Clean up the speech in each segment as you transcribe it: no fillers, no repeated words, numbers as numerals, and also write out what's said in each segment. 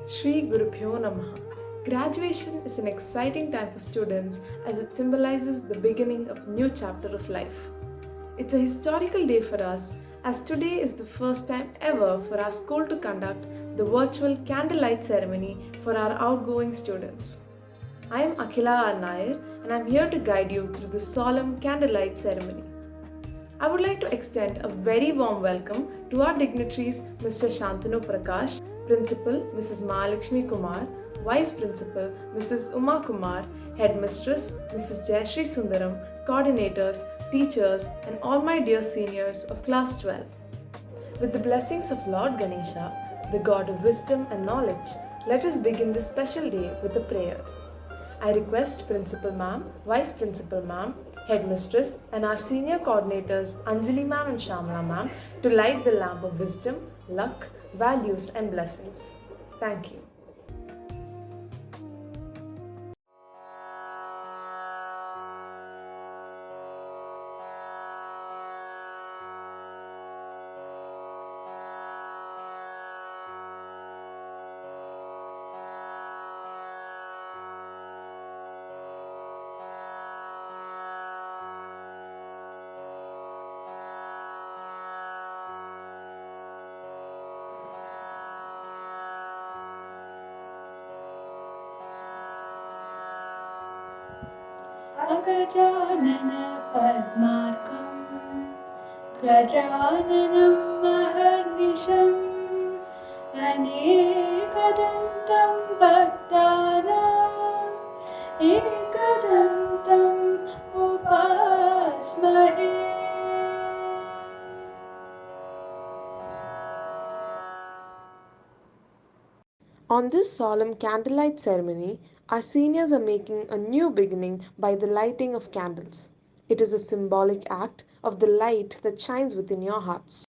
Shri Gurubhyo Namaha. Graduation is an exciting time for students as it symbolizes the beginning of a new chapter of life. It's a historical day for us as today is the first time ever for our school to conduct the virtual candlelight ceremony for our outgoing students. I am Akhila R. Nair and I am here to guide you through the solemn candlelight ceremony. I would like to extend a very warm welcome to our dignitaries Mr. Shantanu Prakash, Principal Mrs. Mahalakshmi Kumar, Vice Principal Mrs. Uma Kumar, Headmistress Mrs. Jayashree Sundaram, coordinators, teachers, and all my dear seniors of Class 12. With the blessings of Lord Ganesha, the God of wisdom and knowledge, let us begin this special day with a prayer. I request Principal Ma'am, Vice Principal Ma'am, Headmistress and our senior coordinators Anjali Ma'am and Shamla Ma'am to light the lamp of wisdom, luck, values and blessings. Thank you. अगजानन पद्मार्कं गजाननं महर्निशम् अनेकदन्तं भक्तानाम् एकदन्तम् उपास्महे. On this solemn candlelight ceremony, our seniors are making a new beginning by the lighting of candles. It is a symbolic act of the light that shines within your hearts.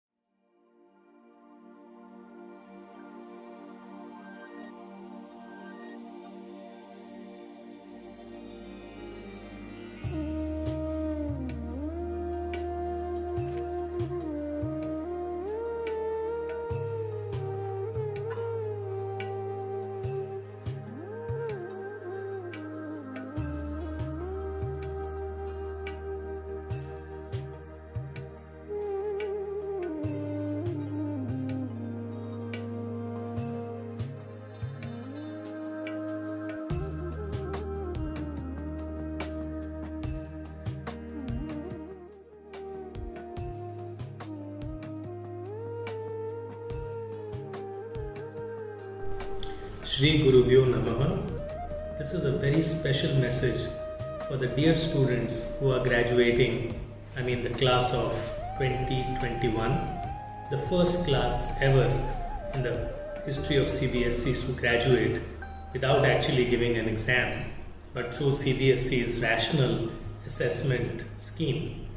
Shri Gurubhyo Namaha. This is a very special message for the dear students who are graduating, the class of 2021, the first class ever in the history of CBSEs to graduate without actually giving an exam, but through CBSE's rational assessment scheme.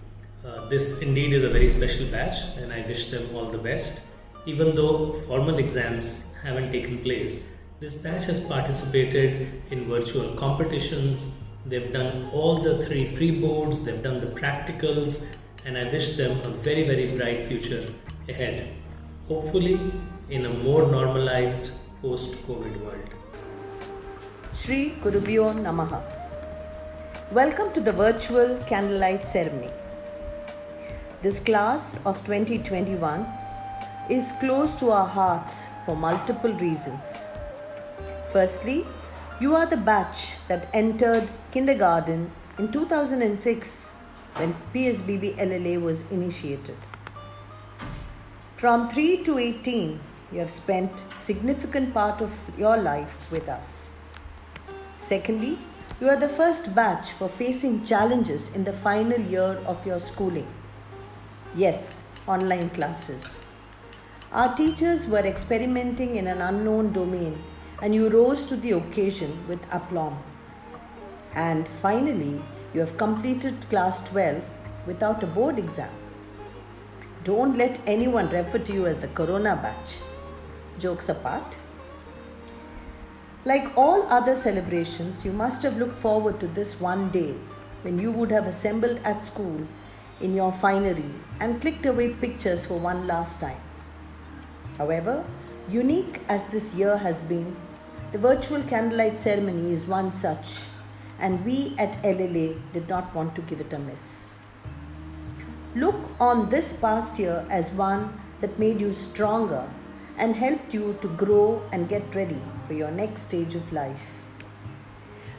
This indeed is a very special batch and I wish them all the best. Even though formal exams haven't taken place, this batch has participated in virtual competitions. They've done all the 3 pre-boards, they've done the practicals, and I wish them a very, very bright future ahead. Hopefully, in a more normalized post-COVID world. Shri Gurubhyo Namaha. Welcome to the virtual candlelight ceremony. This class of 2021 is close to our hearts for multiple reasons. Firstly, you are the batch that entered kindergarten in 2006 when PSBB LLA was initiated. From 3 to 18, you have spent significant part of your life with us. Secondly, you are the first batch for facing challenges in the final year of your schooling. Yes, online classes. Our teachers were experimenting in an unknown domain and you rose to the occasion with aplomb. And finally, you have completed class 12 without a board exam. Don't let anyone refer to you as the Corona batch. Jokes apart. Like all other celebrations, you must have looked forward to this one day when you would have assembled at school in your finery and clicked away pictures for one last time. However, Unique as this year has been, the virtual candlelight ceremony is one such, and we at LLA did not want to give it a miss. Look on this past year as one that made you stronger and helped you to grow and get ready for your next stage of life.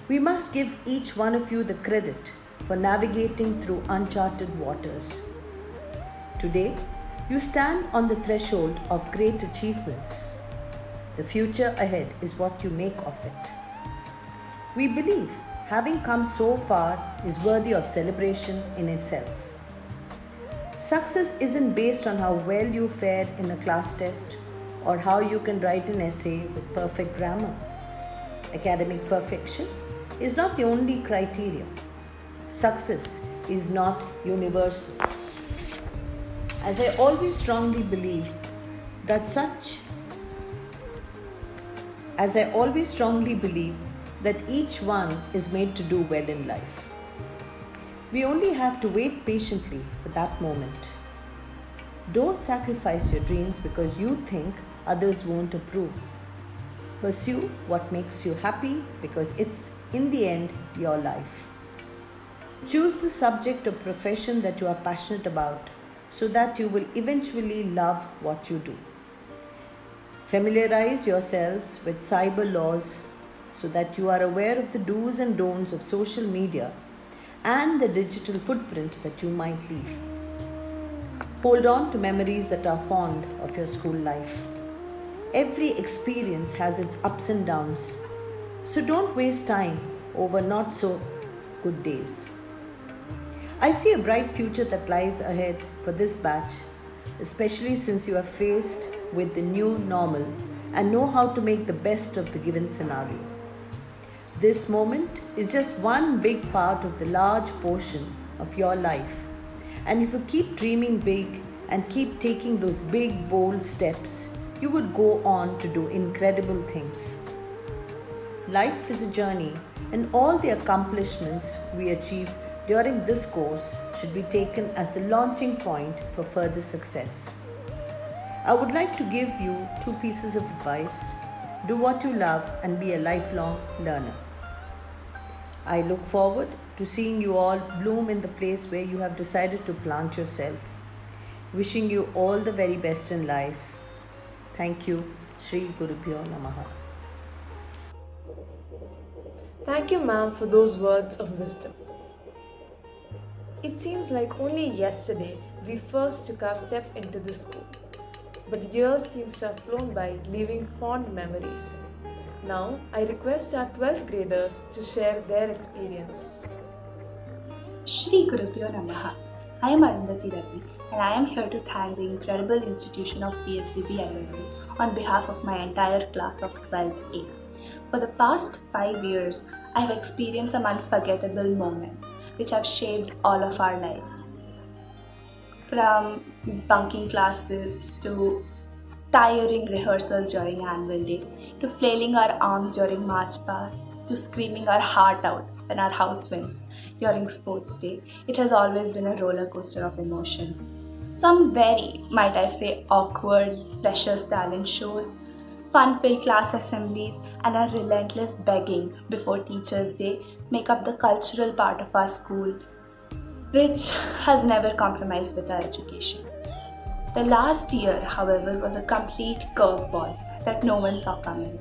We must give each one of you the credit for navigating through uncharted waters. Today, you stand on the threshold of great achievements. The future ahead is what you make of it. We believe having come so far is worthy of celebration in itself. Success isn't based on how well you fared in a class test or how you can write an essay with perfect grammar. Academic perfection is not the only criteria. Success is not universal. As I always strongly believe that each one is made to do well in life. We only have to wait patiently for that moment. Don't sacrifice your dreams because you think others won't approve. Pursue what makes you happy because it's, in the end, your life. Choose the subject or profession that you are passionate about so that you will eventually love what you do. Familiarize yourselves with cyber laws so that you are aware of the do's and don'ts of social media and the digital footprint that you might leave. Hold on to memories that are fond of your school life. Every experience has its ups and downs, so don't waste time over not so good days. I see a bright future that lies ahead for this batch, especially since you are faced with the new normal and know how to make the best of the given scenario. This moment is just one big part of the large portion of your life. And if you keep dreaming big and keep taking those big, bold steps, you would go on to do incredible things. Life is a journey, and all the accomplishments we achieve during this course should be taken as the launching point for further success. I would like to give you 2 pieces of advice. Do what you love and be a lifelong learner. I look forward to seeing you all bloom in the place where you have decided to plant yourself. Wishing you all the very best in life. Thank you. Shri Gurubhyo Namaha. Thank you, ma'am, for those words of wisdom. It seems like only yesterday we first took our step into this school, but years seems to have flown by, leaving fond memories. Now, I request our 12th graders to share their experiences. Shri Gurubhyo Namaha. I am Arundhati Ravi and I am here to thank the incredible institution of PSDB LLB on behalf of my entire class of 12th A. For the past 5 years, I have experienced some unforgettable moments which have shaped all of our lives. From bunking classes to tiring rehearsals during annual day, to flailing our arms during march past, to screaming our heart out when our house wins during sports day, it has always been a roller coaster of emotions. Some very, might I say, awkward, precious talent shows, fun-filled class assemblies, and our relentless begging before Teachers' Day make up the cultural part of our school, which has never compromised with our education. The last year, however, was a complete curveball that no one saw coming.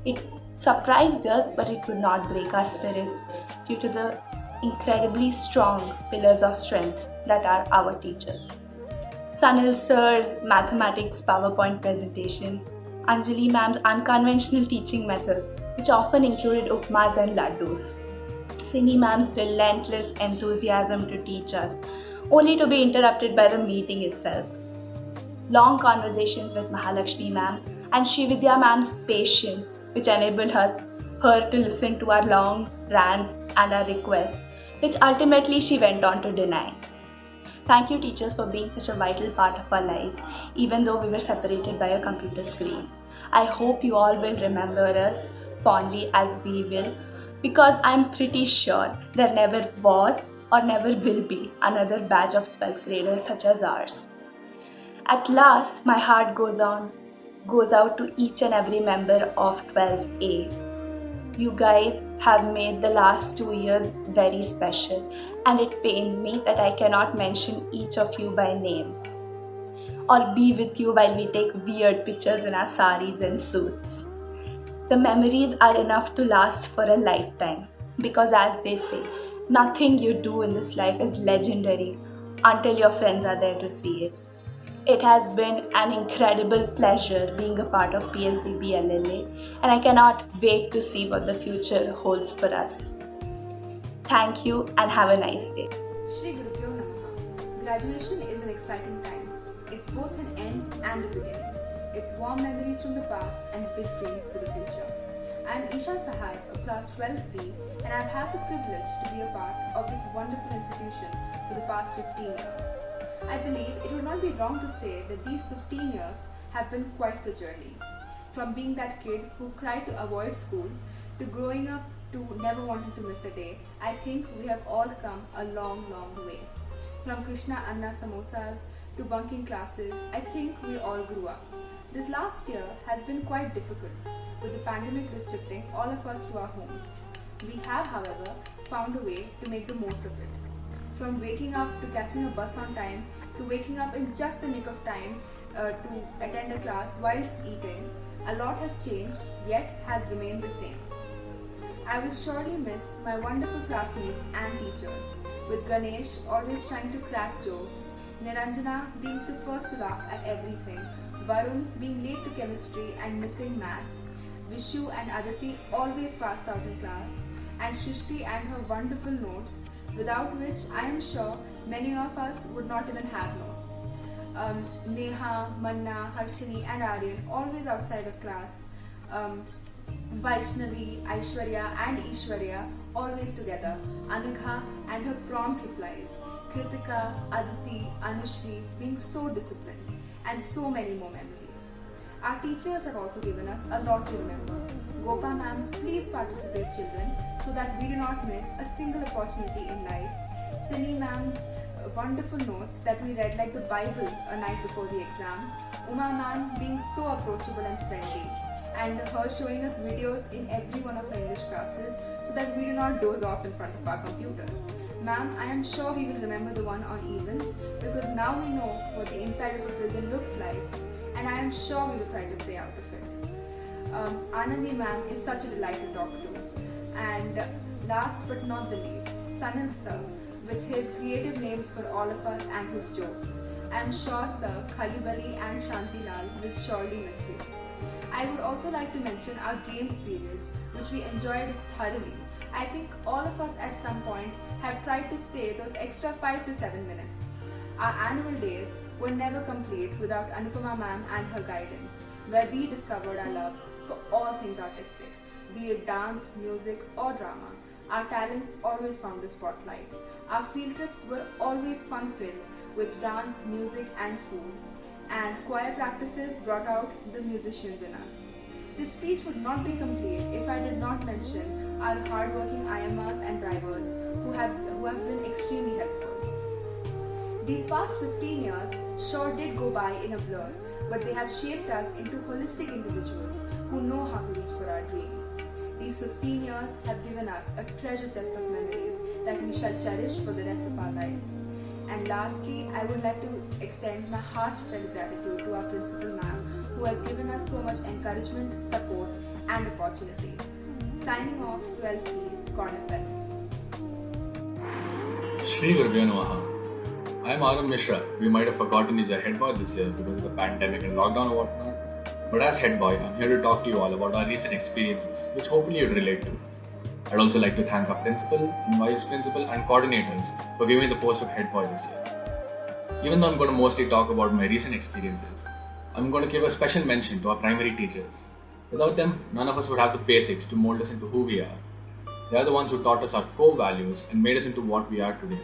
It surprised us, but it could not break our spirits due to the incredibly strong pillars of strength that are our teachers. Sunil Sir's mathematics PowerPoint presentation, Anjali ma'am's unconventional teaching methods, which often included upmas and laddus, Sini ma'am's relentless enthusiasm to teach us, only to be interrupted by the meeting itself. Long conversations with Mahalakshmi ma'am and Srividya ma'am's patience, which enabled her to listen to our long rants and our requests, which ultimately she went on to deny. Thank you, teachers, for being such a vital part of our lives, even though we were separated by a computer screen. I hope you all will remember us fondly as we will, because I'm pretty sure there never was or never will be another batch of 12th graders such as ours. At last, my heart goes on goes out to each and every member of 12A. You guys have made the last 2 years very special, and it pains me that I cannot mention each of you by name or be with you while we take weird pictures in our saris and suits. The memories are enough to last for a lifetime because, as they say, nothing you do in this life is legendary until your friends are there to see it. It has been an incredible pleasure being a part of PSBB LLA, and I cannot wait to see what the future holds for us. Thank you and have a nice day. Shri Gurubhyo Namaha. Graduation is an exciting time. It's both an end and a beginning. It's warm memories from the past and big dreams for the future. I'm Isha Sahai of class 12B, and I've had the privilege to be a part of this wonderful institution for the past 15 years. I believe it would not be wrong to say that these 15 years have been quite the journey. From being that kid who cried to avoid school to growing up to never wanting to miss a day, I think we have all come a long, long way. From Krishna Anna Samosas to bunking classes, I think we all grew up. This last year has been quite difficult, with the pandemic restricting all of us to our homes. We have, however, found a way to make the most of it. From waking up to catching a bus on time, to waking up in just the nick of time to attend a class whilst eating, a lot has changed, yet has remained the same. I will surely miss my wonderful classmates and teachers, with Ganesh always trying to crack jokes, Niranjana being the first to laugh at everything, Varun being late to chemistry and missing math, Vishu and Aditi always passed out in class, and Shrishti and her wonderful notes, without which I am sure many of us would not even have notes. Neha, Manna, Harshini and Aryan always outside of class. Vaishnavi, Aishwarya and Ishwarya always together. Anugha and her prompt replies. Kritika, Aditi, Anushri being so disciplined, and so many more memories. Our teachers have also given us a lot to remember. Gopa ma'ams, please participate children so that we do not miss a single opportunity in life. Cine ma'ams, wonderful notes that we read like the Bible a night before the exam. Uma ma'am being so approachable and friendly, and her showing us videos in every one of her English classes so that we do not doze off in front of our computers. Ma'am, I am sure we will remember the one on events because now we know what the inside of a prison looks like, and I am sure we will try to stay out of it. Anandi ma'am is such a delight to talk to. And last but not the least, Sanil sir, with his creative names for all of us and his jokes. I am sure sir, Khalibali and Shanti Lal will surely miss you. I would also like to mention our games periods, which we enjoyed thoroughly. I think all of us at some point have tried to stay those extra 5 to 7 minutes. Our annual days were never complete without Anupama ma'am and her guidance, where we discovered our love for all things artistic, be it dance, music or drama. Our talents always found the spotlight. Our field trips were always fun-filled with dance, music and food. And choir practices brought out the musicians in us. This speech would not be complete if I did not mention our hardworking IMRs and drivers who have been extremely helpful. These past 15 years sure did go by in a blur, but they have shaped us into holistic individuals who know how to reach for our dreams. These 15 years have given us a treasure chest of memories that we shall cherish for the rest of our lives. And lastly, I would like to extend my heartfelt gratitude to our principal ma'am, who has given us so much encouragement, support and opportunities. Signing off, 12 Please, Cornfell. Shri Gurubhyo Namaha. I am Arun Mishra. We might have forgotten he's a head boy this year because of the pandemic and lockdown or whatnot. But as head boy, I'm here to talk to you all about our recent experiences, which hopefully you'd relate to. I'd also like to thank our principal, vice principal and coordinators for giving me the post of head boy this year. Even though I'm going to mostly talk about my recent experiences, I'm going to give a special mention to our primary teachers. Without them, none of us would have the basics to mold us into who we are. They are the ones who taught us our core values and made us into what we are today.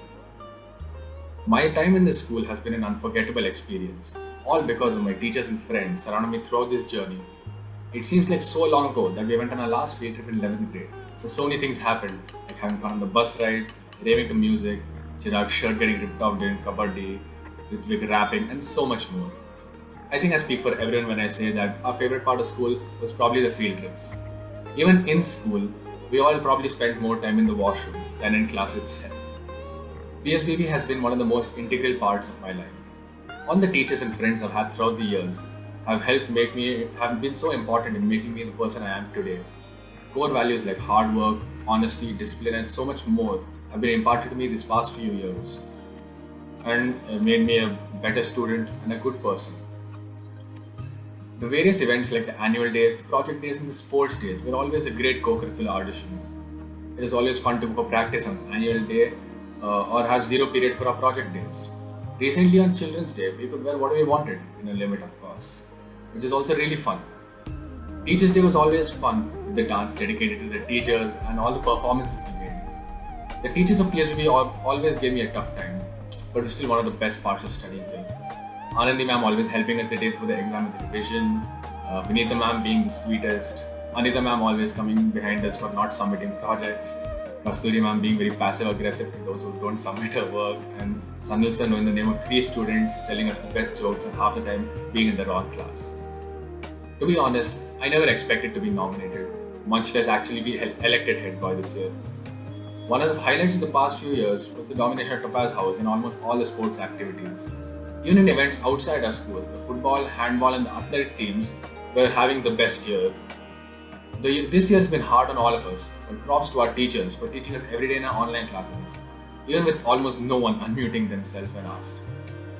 My time in this school has been an unforgettable experience, all because of my teachers and friends surrounding me throughout this journey. It seems like so long ago that we went on our last field trip in 11th grade. So many things happened, like having fun on the bus rides, raving to music, Chirag's shirt getting ripped off during kabaddi, Ritvik rapping, and so much more. I think I speak for everyone when I say that our favorite part of school was probably the field trips. Even in school, we all probably spent more time in the washroom than in class itself. PSBB has been one of the most integral parts of my life. All the teachers and friends I've had throughout the years have been so important in making me the person I am today. Core values like hard work, honesty, discipline, and so much more have been imparted to me these past few years and made me a better student and a good person. The various events like the annual days, the project days, and the sports days were always a great co-curricular addition. It is always fun to go practice on annual day or have zero period for our project days. Recently on Children's Day, we could wear whatever we wanted in a limit, of course, which is also really fun. Teachers' Day was always fun with the dance dedicated to the teachers and all the performances we made. The teachers of PSBB always gave me a tough time, but it was still one of the best parts of studying there. Anandi ma'am always helping us the day before the exam with revision, Vinitha ma'am being the sweetest, Anita ma'am always coming behind us for not submitting projects, Kasturi ma'am being very passive aggressive to those who don't submit her work, and Sanil sir knowing the name of 3 students telling us the best jokes and half the time being in the wrong class. To be honest, I never expected to be nominated, much less actually be elected head boy this year. One of the highlights of the past few years was the domination of Topaz House in almost all the sports activities. Even in events outside our school, the football, handball, and the athletic teams were having the best year. This year has been hard on all of us, but props to our teachers for teaching us every day in our online classes, even with almost no one unmuting themselves when asked.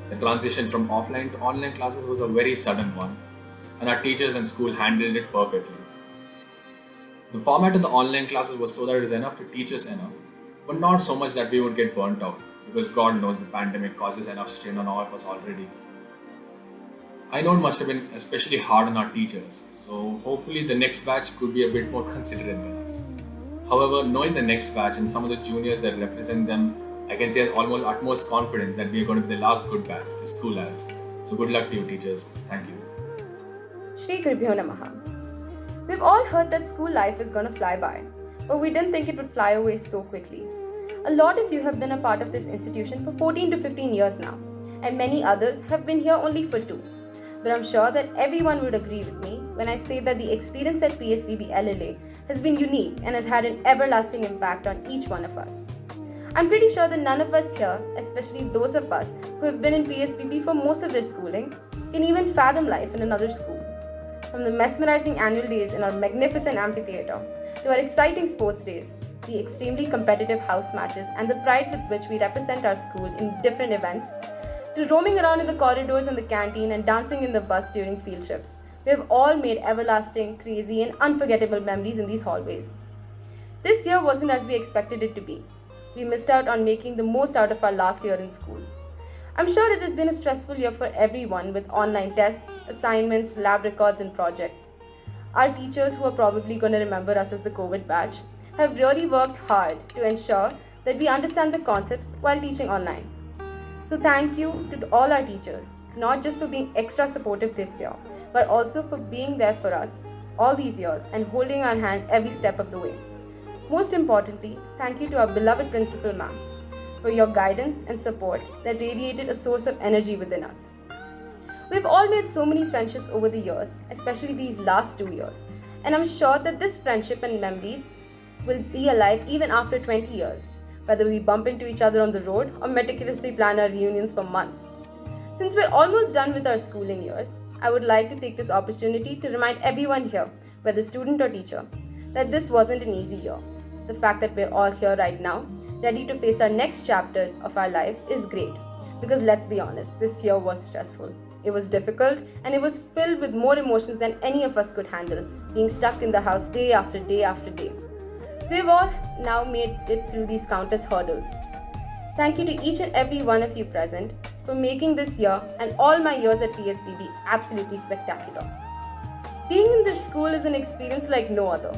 The transition from offline to online classes was a very sudden one, and our teachers and school handled it perfectly. The format of the online classes was so that it is enough to teach us enough, but not so much that we would get burnt out, because God knows the pandemic causes enough strain on all of us already. I know it must have been especially hard on our teachers, so hopefully the next batch could be a bit more considerate than us. However, knowing the next batch and some of the juniors that represent them, I can say with almost utmost confidence that we are going to be the last good batch the school has. So good luck to you teachers. Thank you. Shri Gurubhyo Namaha. We've all heard that school life is gonna fly by, but we didn't think it would fly away so quickly. A lot of you have been a part of this institution for 14 to 15 years now, and many others have been here only for 2. But I'm sure that everyone would agree with me when I say that the experience at PSBB LLA has been unique and has had an everlasting impact on each one of us. I'm pretty sure that none of us here, especially those of us who have been in PSBB for most of their schooling, can even fathom life in another school. From the mesmerizing annual days in our magnificent amphitheatre, to our exciting sports days, the extremely competitive house matches, and the pride with which we represent our school in different events, to roaming around in the corridors and the canteen and dancing in the bus during field trips, we have all made everlasting, crazy, and unforgettable memories in these hallways. This year wasn't as we expected it to be. We missed out on making the most out of our last year in school. I'm sure it has been a stressful year for everyone with online tests, assignments, lab records, and projects. Our teachers, who are probably going to remember us as the COVID batch, have really worked hard to ensure that we understand the concepts while teaching online. So thank you to all our teachers, not just for being extra supportive this year, but also for being there for us all these years and holding our hand every step of the way. Most importantly, thank you to our beloved Principal Ma'am for your guidance and support that radiated a source of energy within us. We've all made so many friendships over the years, especially these last 2 years, and I'm sure that this friendship and memories will be alive even after 20 years, whether we bump into each other on the road or meticulously plan our reunions for months. Since we're almost done with our schooling years, I would like to take this opportunity to remind everyone here, whether student or teacher, that this wasn't an easy year. The fact that we're all here right now, ready to face our next chapter of our lives, is great. Because let's be honest, this year was stressful. It was difficult, and it was filled with more emotions than any of us could handle, being stuck in the house day after day after day. We've all now made it through these countless hurdles. Thank you to each and every one of you present for making this year and all my years at PSBB absolutely spectacular. Being in this school is an experience like no other.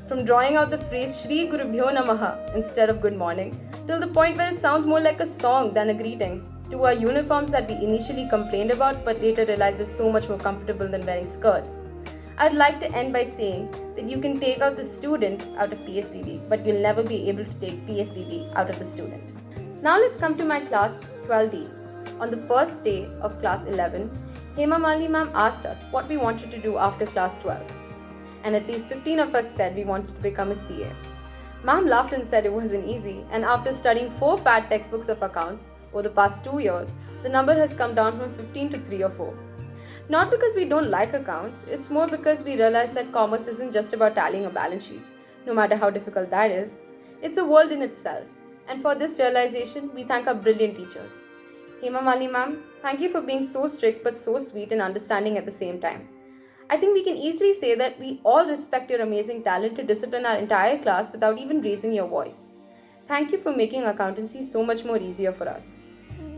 From drawing out the phrase Shri Gurubhyo Namaha instead of good morning, till the point where it sounds more like a song than a greeting, to our uniforms that we initially complained about but later realized is so much more comfortable than wearing skirts. I'd like to end by saying that you can take out the student out of PSBB, but you'll never be able to take PSBB out of the student. Now let's come to my class 12D. On the first day of class 11, Hema Malini ma'am asked us what we wanted to do after class 12, and at least 15 of us said we wanted to become a CA. Ma'am laughed and said it wasn't easy, and after studying 4 fat textbooks of accounts over the past 2 years, the number has come down from 15 to 3 or 4. Not because we don't like accounts, it's more because we realize that commerce isn't just about tallying a balance sheet, no matter how difficult that is. It's a world in itself, and for this realization, we thank our brilliant teachers. Hema Malini ma'am, thank you for being so strict but so sweet and understanding at the same time. I think we can easily say that we all respect your amazing talent to discipline our entire class without even raising your voice. Thank you for making accountancy so much more easier for us.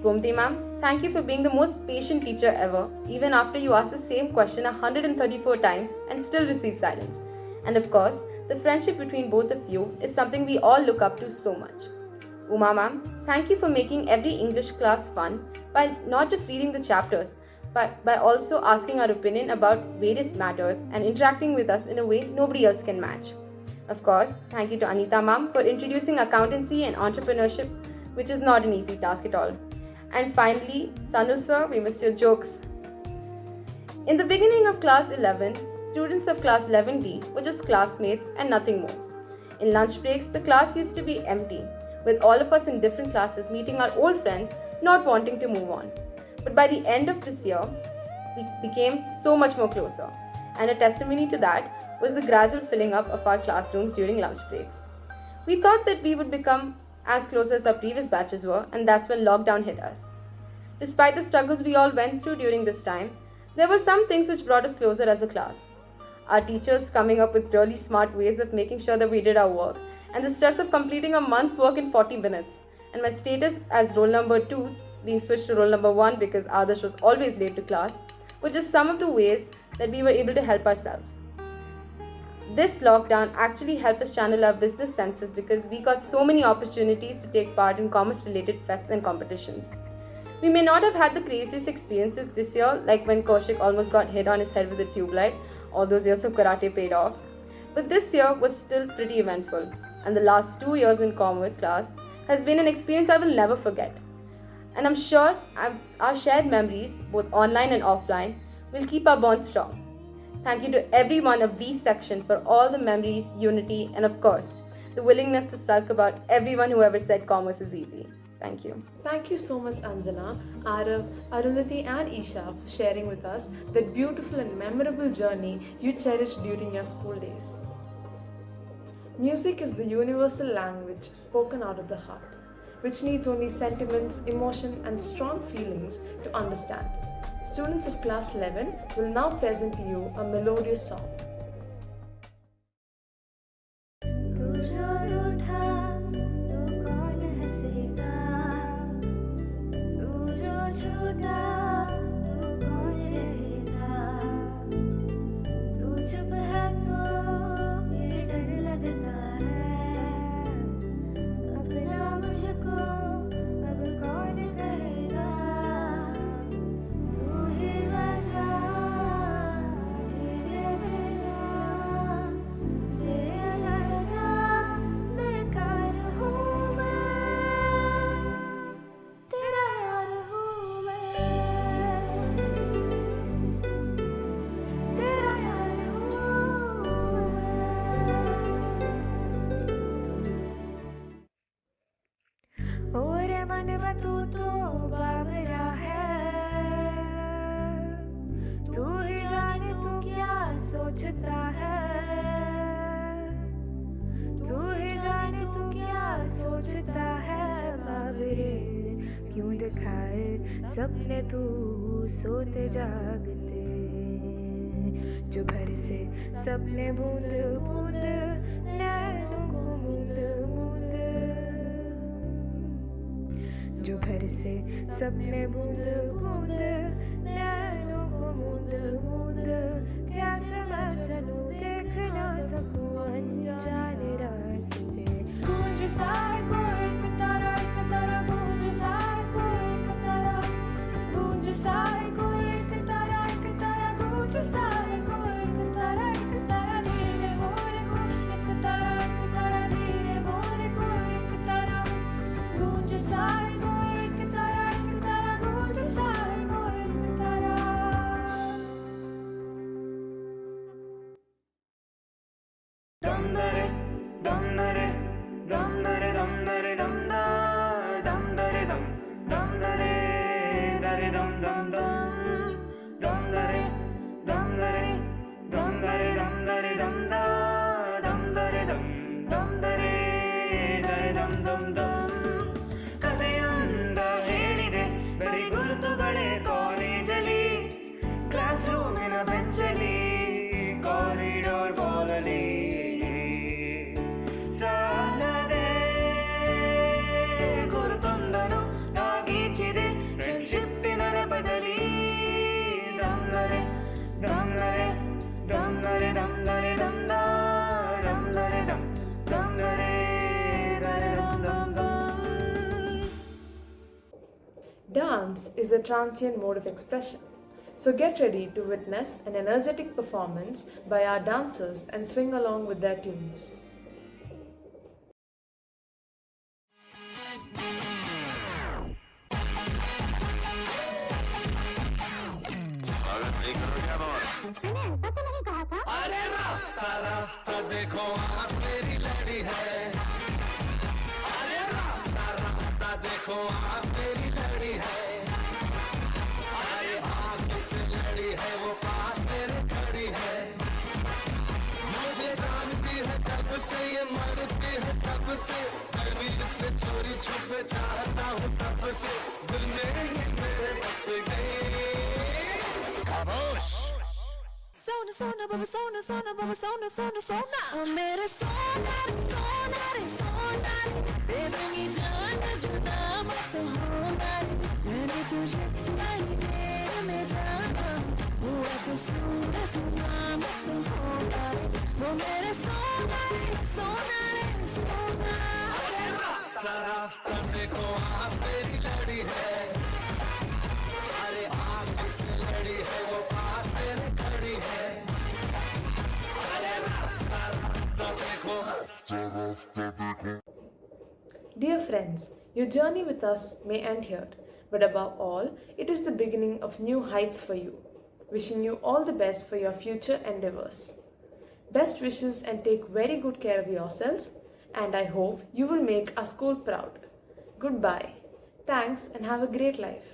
Gomti ma'am, thank you for being the most patient teacher ever, even after you ask the same question 134 times and still receive silence. And of course, the friendship between both of you is something we all look up to so much. Uma ma'am, thank you for making every English class fun by not just reading the chapters, but by also asking our opinion about various matters and interacting with us in a way nobody else can match. Of course, thank you to Anita ma'am for introducing accountancy and entrepreneurship, which is not an easy task at all. And finally, Sanil sir, we missed your jokes. In the beginning of class 11, students of class 11D were just classmates and nothing more. In lunch breaks, the class used to be empty, with all of us in different classes meeting our old friends, not wanting to move on. But by the end of this year, we became so much more closer. And a testimony to that was the gradual filling up of our classrooms during lunch breaks. We thought that we would become as close as our previous batches were, and that's when lockdown hit us. Despite the struggles we all went through during this time, there were some things which brought us closer as a class. Our teachers coming up with really smart ways of making sure that we did our work, and the stress of completing a month's work in 40 minutes, and my status as roll number 2 being switched to roll number 1 because Adarsh was always late to class, were just some of the ways that we were able to help ourselves. This lockdown actually helped us channel our business senses because we got so many opportunities to take part in commerce-related fests and competitions. We may not have had the craziest experiences this year, like when Kaushik almost got hit on his head with a tube light. All those years of karate paid off. But this year was still pretty eventful, and the last 2 years in commerce class has been an experience I will never forget. And I'm sure our shared memories, both online and offline, will keep our bond strong. Thank you to every one of these sections for all the memories, unity, and of course, the willingness to sulk about everyone who ever said commerce is easy. Thank you. Thank you so much, Anjana, Arav, Arundhati, and Isha for sharing with us that beautiful and memorable journey you cherished during your school days. Music is the universal language spoken out of the heart, which needs only sentiments, emotion, and strong feelings to understand. Students of class 11 will now present to you a melodious song. तू तो बाबरा है, तू ही जाने तू क्या सोचता है, तू ही जाने तू क्या सोचता है बाबरे, क्यों दिखाए सपने तू सोते जागते, जो भर से सपने बूंद बूंद नैनों को मूंद मूंद, जो भर से सपने बूंद बूंद नैनों को मूंद मूंद, क्या समझ चलूं देख ना सकूं अनजाने रास्ते, गूंज सा को एक तरह गूंज सा को एक तरह, गूंज सा को एक तरह गूंज सा को एक तरह धीरे बोल को एक तरह धीरे बोल को एक तरह, गूंज सा को एक तरह गूंज सा को एक तरह। dum dum dum dare dum dare dum dare dum dare dum da dum dare dum dare dare dum dum dum ಕಥೆಯೊಂದ ಹೇಳಿದೆ ಬರೀ ಗುರುತುಗಳೇ ಕಾಲೇಜಲ್ಲಿ ಕ್ಲಾಸ್ ರೂಮಿನ ಬೆಂಚಲ್ಲಿ ಕಾರಿಡಾರ್ ವಾಲಲ್ಲಿ ಸಾಲದೆ ಗುರುತೊಂದನು ನಾಗೀಚಿದೆ ಫ್ರೆಂಡ್ಶಿಪ್ಪಿನ ನೆಪದಲ್ಲಿ ದಮ್ ದರೆ ದಮ್ ದರೆ dum dare dum dare dum da dum dare dum dare dare dum dum dum. Dance is a transient mode of expression. So get ready to witness an energetic performance by our dancers and swing along with their tunes. अरे राफ्ता राफ्ता देखो आप मेरी लड़ी है अरे राफ्ता राफ्ता देखो आप मेरी लड़ी है अरे आप जिससे लड़ी है वो पास मेरे खड़ी है मुझे जानती है जब से ये मरती है तब से कभी से चोरी छुपे चाहता हूँ तब से दिल में ही मेरे बस गई खामोश Sona sona baba sona sona baba sona sona sona mere sona sona re sona तेरी जान जुदा मत होना मैंने तुझे महीने में जाना हुआ तो सूरत मत होना वो मेरे सोना रे सोना राफ्ता राफ्ता देखो आप मेरी लड़ी है अरे आप जिससे लड़ी है वो पास मेरे खड़ी है अरे राफ्ता राफ्ता देखो Dear friends, your journey with us may end here, but above all, it is the beginning of new heights for you. Wishing you all the best for your future endeavors. Best wishes and take very good care of yourselves, and I hope you will make our school proud. Goodbye. Thanks and have a great life.